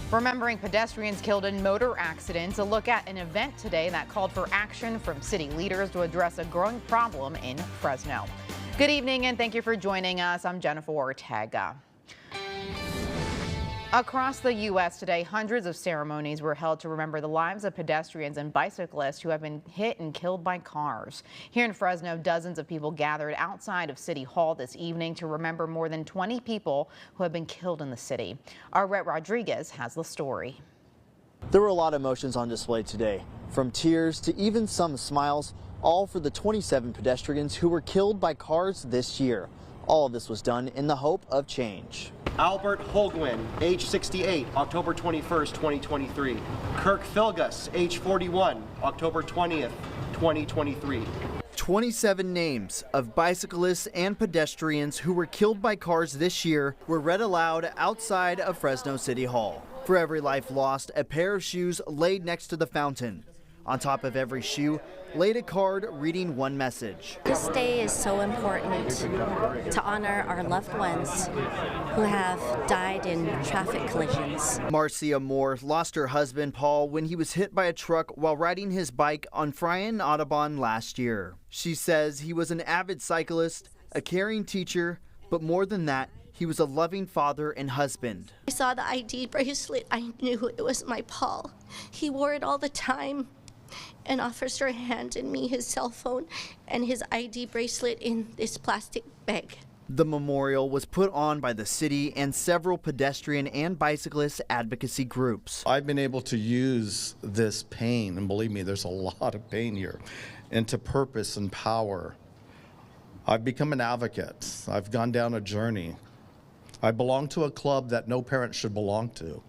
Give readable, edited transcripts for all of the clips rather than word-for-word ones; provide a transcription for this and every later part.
Remembering pedestrians killed in motor accidents, a look at an event today that called for action from city leaders to address a growing problem in Fresno. Good evening and thank you for joining us. I'm Jennifer Ortega. Across the U.S. today, hundreds of ceremonies were held to remember the lives of pedestrians and bicyclists who have been hit and killed by cars. Here in Fresno, dozens of people gathered outside of City Hall this evening to remember more than 20 people who have been killed in the city. Our Rhett Rodriguez has the story. There were a lot of emotions on display today, from tears to even some smiles, all for the 27 pedestrians who were killed by cars this year. All of this was done in the hope of change. Albert Holguin, age 68, October 21st, 2023. Kirk Filgus, age 41, October 20th, 2023. 27 names of bicyclists and pedestrians who were killed by cars this year were read aloud outside of Fresno City Hall. For every life lost, a pair of shoes laid next to the fountain. On top of every shoe laid a card reading one message. This day is so important to honor our loved ones who have died in traffic collisions. Marcia Moore lost her husband Paul when he was hit by a truck while riding his bike on Fryan Audubon last year. She says he was an avid cyclist, a caring teacher, but more than that, he was a loving father and husband. I saw the ID bracelet. I knew it was my Paul. He wore it all the time. An officer handed me his cell phone and his ID bracelet in this plastic bag. The memorial was put on by the city and several pedestrian and bicyclist advocacy groups. I've been able to use this pain, and believe me, there's a lot of pain here, into purpose and power. I've become an advocate. I've gone down a journey. I belong to a club that no parent should belong to.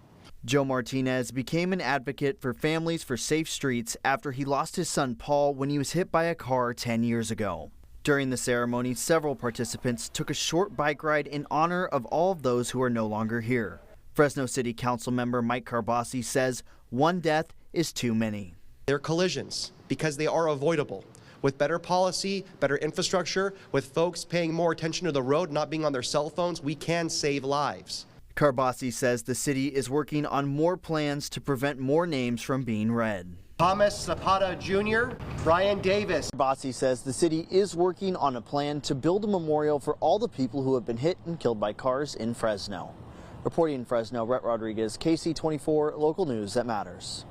Joe Martinez became an advocate for families for safe streets after he lost his son Paul when he was hit by a car 10 years ago. During the ceremony, several participants took a short bike ride in honor of all of those who are no longer here. Fresno City Council member Mike Carbasi says one death is too many. They're collisions because they are avoidable. With better policy, better infrastructure, with folks paying more attention to the road, not being on their cell phones, we can save lives. Carbasi says the city is working on more plans to prevent more names from being read. Thomas Zapata Jr., Brian Davis. Carbasi says the city is working on a plan to build a memorial for all the people who have been hit and killed by cars in Fresno. Reporting in Fresno, Rhett Rodriguez, KC24, local news that matters.